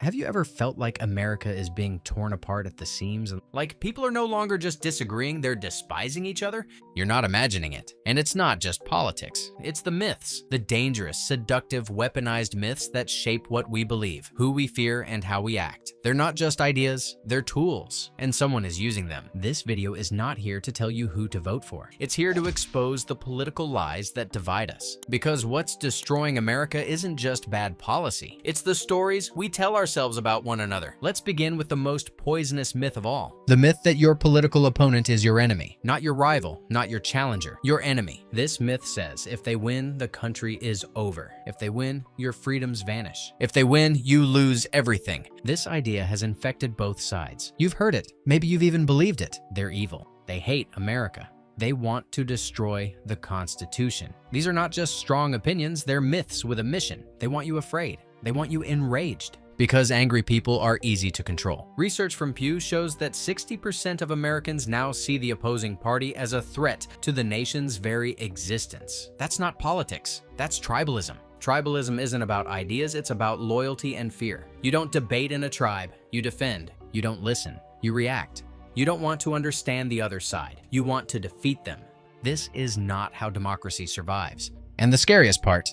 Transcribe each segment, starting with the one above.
Have you ever felt like America is being torn apart at the seams? Like people are no longer just disagreeing, they're despising each other? You're not imagining it. And it's not just politics. It's the myths, the dangerous, seductive, weaponized myths that shape what we believe, who we fear, and how we act. They're not just ideas, they're tools, and someone is using them. This video is not here to tell you who to vote for. It's here to expose the political lies that divide us. Because what's destroying America isn't just bad policy. It's the stories we tell ourselves about one another. Let's begin with the most poisonous myth of all. The myth that your political opponent is your enemy. Not your rival, not your challenger, your enemy. This myth says if they win, the country is over. If they win, your freedoms vanish. If they win, you lose everything. This idea has infected both sides. You've heard it. Maybe you've even believed it. They're evil. They hate America. They want to destroy the Constitution. These are not just strong opinions, they're myths with a mission. They want you afraid. They want you enraged. Because angry people are easy to control. Research from Pew shows that 60% of Americans now see the opposing party as a threat to the nation's very existence. That's not politics, that's tribalism. Tribalism isn't about ideas, it's about loyalty and fear. You don't debate in a tribe, you defend. You don't listen, you react. You don't want to understand the other side, you want to defeat them. This is not how democracy survives. And the scariest part,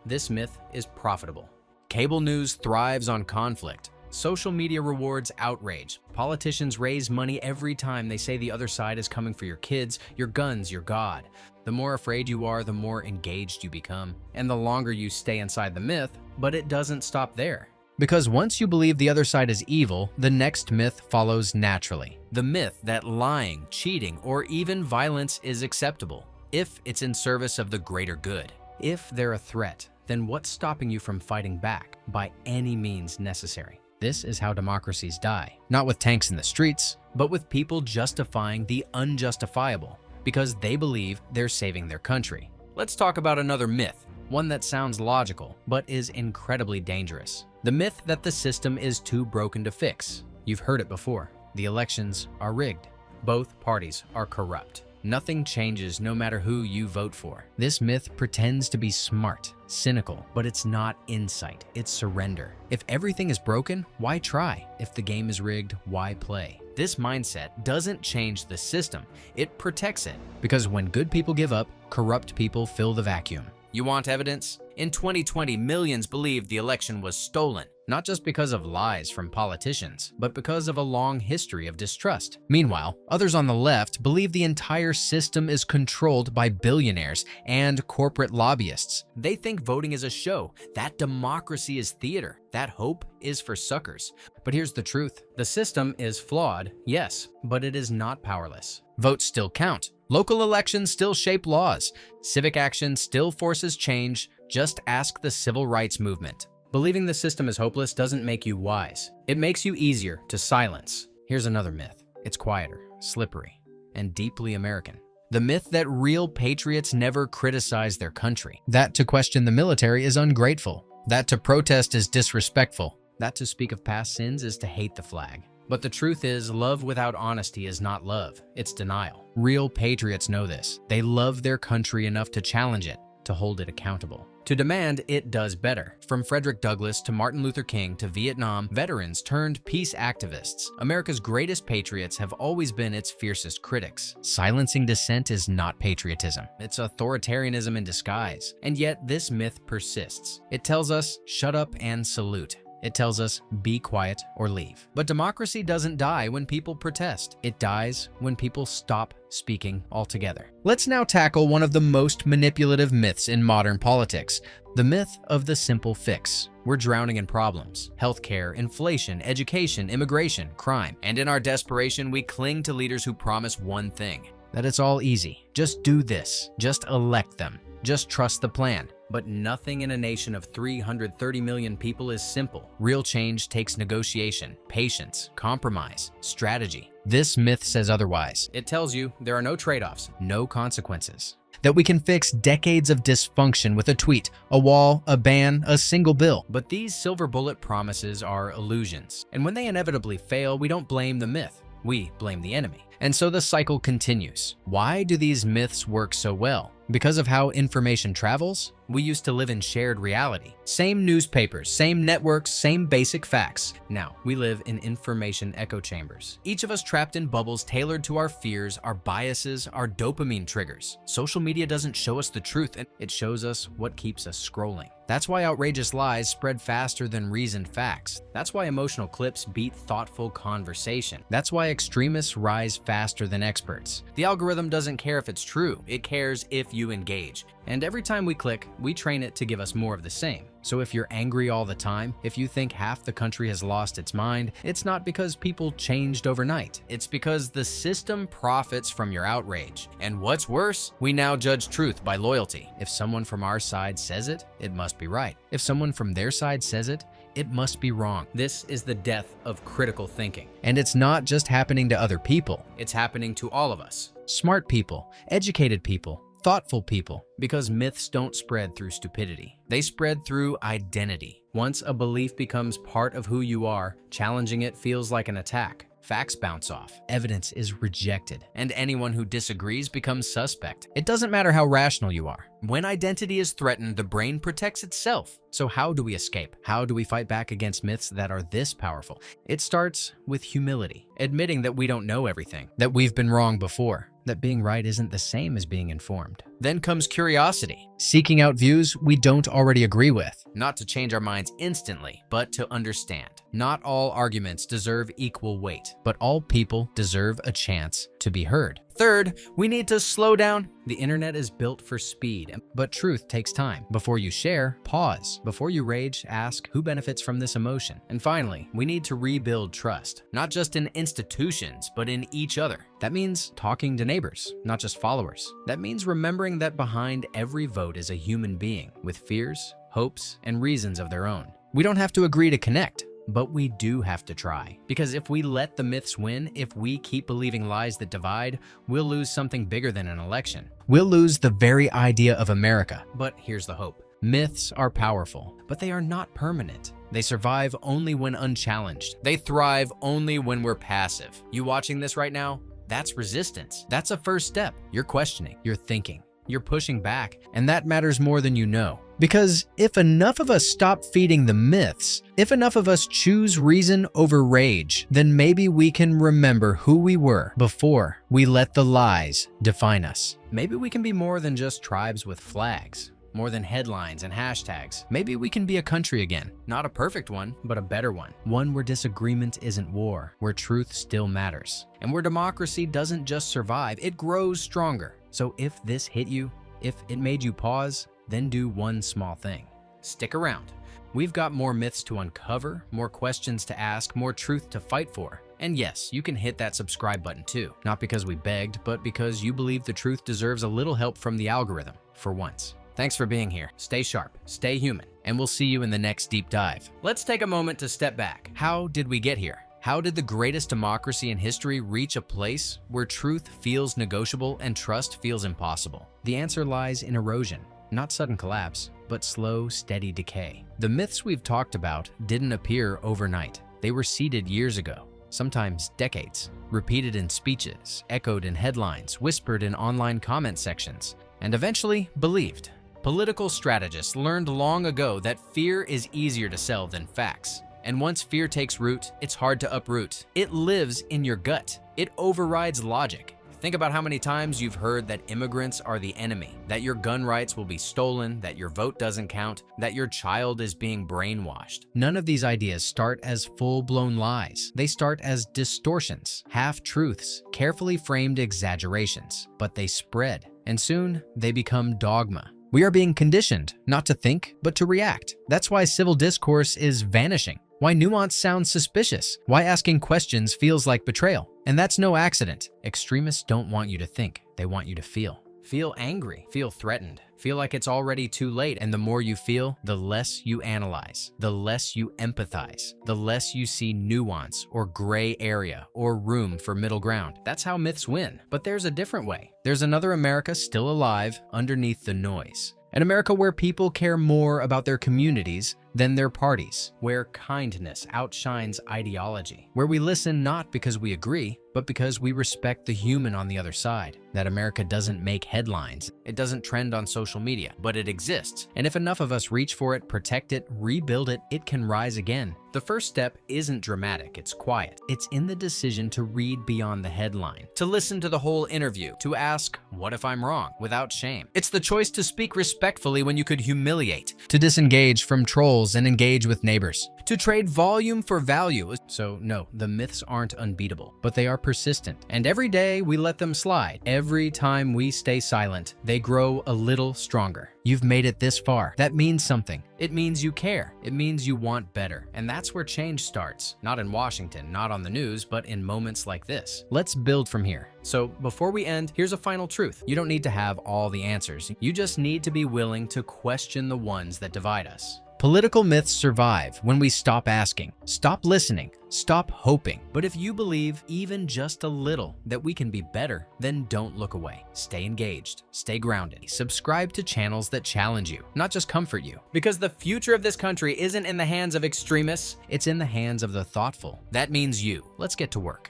this myth is profitable. Cable news thrives on conflict. Social media rewards outrage. Politicians raise money every time they say the other side is coming for your kids, your guns, your God. The more afraid you are, the more engaged you become, and the longer you stay inside the myth, but it doesn't stop there. Because once you believe the other side is evil, the next myth follows naturally. The myth that lying, cheating, or even violence is acceptable, if it's in service of the greater good. If they're a threat, then what's stopping you from fighting back by any means necessary? This is how democracies die. Not with tanks in the streets, but with people justifying the unjustifiable because they believe they're saving their country. Let's talk about another myth, one that sounds logical, but is incredibly dangerous. The myth that the system is too broken to fix. You've heard it before. The elections are rigged. Both parties are corrupt. Nothing changes no matter who you vote for. This myth pretends to be smart, cynical, but it's not insight, it's surrender. If everything is broken, why try? If the game is rigged, why play? This mindset doesn't change the system, it protects it. Because when good people give up, corrupt people fill the vacuum. You want evidence? In 2020, millions believed the election was stolen. Not just because of lies from politicians, but because of a long history of distrust. Meanwhile, others on the left believe the entire system is controlled by billionaires and corporate lobbyists. They think voting is a show, that democracy is theater, that hope is for suckers. But here's the truth. The system is flawed, yes, but it is not powerless. Votes still count. Local elections still shape laws. Civic action still forces change. Just ask the civil rights movement. Believing the system is hopeless doesn't make you wise. It makes you easier to silence. Here's another myth. It's quieter, slippery, and deeply American. The myth that real patriots never criticize their country. That to question the military is ungrateful. That to protest is disrespectful. That to speak of past sins is to hate the flag. But the truth is, love without honesty is not love, it's denial. Real patriots know this. They love their country enough to challenge it, to hold it accountable, to demand it does better. From Frederick Douglass to Martin Luther King to Vietnam, veterans turned peace activists. America's greatest patriots have always been its fiercest critics. Silencing dissent is not patriotism. It's authoritarianism in disguise. And yet this myth persists. It tells us, shut up and salute. It tells us, be quiet or leave. But democracy doesn't die when people protest. It dies when people stop speaking altogether. Let's now tackle one of the most manipulative myths in modern politics, the myth of the simple fix. We're drowning in problems: healthcare, inflation, education, immigration, crime. And in our desperation, we cling to leaders who promise one thing, that it's all easy. Just do this. Just elect them. Just trust the plan. But nothing in a nation of 330 million people is simple. Real change takes negotiation, patience, compromise, strategy. This myth says otherwise. It tells you there are no trade-offs, no consequences. That we can fix decades of dysfunction with a tweet, a wall, a ban, a single bill. But these silver bullet promises are illusions. And when they inevitably fail, we don't blame the myth. We blame the enemy. And so the cycle continues. Why do these myths work so well? Because of how information travels? We used to live in shared reality. Same newspapers, same networks, same basic facts. Now, we live in information echo chambers. Each of us trapped in bubbles tailored to our fears, our biases, our dopamine triggers. Social media doesn't show us the truth, and it shows us what keeps us scrolling. That's why outrageous lies spread faster than reasoned facts. That's why emotional clips beat thoughtful conversation. That's why extremists rise faster than experts. The algorithm doesn't care if it's true, it cares if you engage. And every time we click, we train it to give us more of the same. So if you're angry all the time, if you think half the country has lost its mind, it's not because people changed overnight. It's because the system profits from your outrage. And what's worse, we now judge truth by loyalty. If someone from our side says it, it must be right. If someone from their side says it, it must be wrong. This is the death of critical thinking. And it's not just happening to other people. It's happening to all of us. Smart people, educated people, thoughtful people, because myths don't spread through stupidity. They spread through identity. Once a belief becomes part of who you are, challenging it feels like an attack. Facts bounce off, evidence is rejected, and anyone who disagrees becomes suspect. It doesn't matter how rational you are. When identity is threatened, the brain protects itself. So how do we escape? How do we fight back against myths that are this powerful? It starts with humility, admitting that we don't know everything, that we've been wrong before, that being right isn't the same as being informed. Then comes curiosity, seeking out views we don't already agree with, not to change our minds instantly, but to understand. Not all arguments deserve equal weight, but all people deserve a chance to be heard. Third, we need to slow down. The internet is built for speed, but truth takes time. Before you share, pause. Before you rage, ask who benefits from this emotion. And finally, we need to rebuild trust, not just in institutions, but in each other. That means talking to neighbors, not just followers. That means remembering that behind every vote is a human being with fears, hopes, and reasons of their own. We don't have to agree to connect, but we do have to try. Because if we let the myths win, if we keep believing lies that divide, we'll lose something bigger than an election. We'll lose the very idea of America. But here's the hope. Myths are powerful, but they are not permanent. They survive only when unchallenged. They thrive only when we're passive. You watching this right now? That's resistance. That's a first step. You're questioning, you're thinking, you're pushing back, and that matters more than you know. Because if enough of us stop feeding the myths, if enough of us choose reason over rage, then maybe we can remember who we were before we let the lies define us. Maybe we can be more than just tribes with flags, more than headlines and hashtags. Maybe we can be a country again, not a perfect one, but a better one. One where disagreement isn't war, where truth still matters, and where democracy doesn't just survive, it grows stronger. So if this hit you, if it made you pause, then do one small thing. Stick around. We've got more myths to uncover, more questions to ask, more truth to fight for. And yes, you can hit that subscribe button too. Not because we begged, but because you believe the truth deserves a little help from the algorithm, for once. Thanks for being here. Stay sharp, stay human, and we'll see you in the next deep dive. Let's take a moment to step back. How did we get here? How did the greatest democracy in history reach a place where truth feels negotiable and trust feels impossible? The answer lies in erosion. Not sudden collapse, but slow, steady decay. The myths we've talked about didn't appear overnight. They were seeded years ago, sometimes decades, repeated in speeches, echoed in headlines, whispered in online comment sections, and eventually believed. Political strategists learned long ago that fear is easier to sell than facts. And once fear takes root, it's hard to uproot. It lives in your gut. It overrides logic. Think about how many times you've heard that immigrants are the enemy, that your gun rights will be stolen, that your vote doesn't count, that your child is being brainwashed. None of these ideas start as full-blown lies. They start as distortions, half-truths, carefully framed exaggerations. But they spread, and soon they become dogma. We are being conditioned not to think, but to react. That's why civil discourse is vanishing. Why nuance sounds suspicious. Why asking questions feels like betrayal. And that's no accident. Extremists don't want you to think. They want you to feel. Feel angry, feel threatened, feel like it's already too late. And the more you feel, the less you analyze, the less you empathize, the less you see nuance or gray area or room for middle ground. That's how myths win. But there's a different way. There's another America still alive underneath the noise. An America where people care more about their communities than their parties, where kindness outshines ideology, where we listen not because we agree, but because we respect the human on the other side. That America doesn't make headlines, it doesn't trend on social media, but it exists. And if enough of us reach for it, protect it, rebuild it, it can rise again. The first step isn't dramatic, it's quiet. It's in the decision to read beyond the headline, to listen to the whole interview, to ask, what if I'm wrong, without shame. It's the choice to speak respectfully when you could humiliate, to disengage from trolls and engage with neighbors, to trade volume for value. So no, the myths aren't unbeatable, but they are persistent. And every day we let them slide. Every time we stay silent, they grow a little stronger. You've made it this far. That means something. It means you care. It means you want better. And that's where change starts. Not in Washington, not on the news, but in moments like this. Let's build from here. So before we end, here's a final truth. You don't need to have all the answers. You just need to be willing to question the ones that divide us. Political myths survive when we stop asking, stop listening, stop hoping. But if you believe even just a little that we can be better, then don't look away. Stay engaged, stay grounded. Subscribe to channels that challenge you, not just comfort you. Because the future of this country isn't in the hands of extremists, it's in the hands of the thoughtful. That means you. Let's get to work.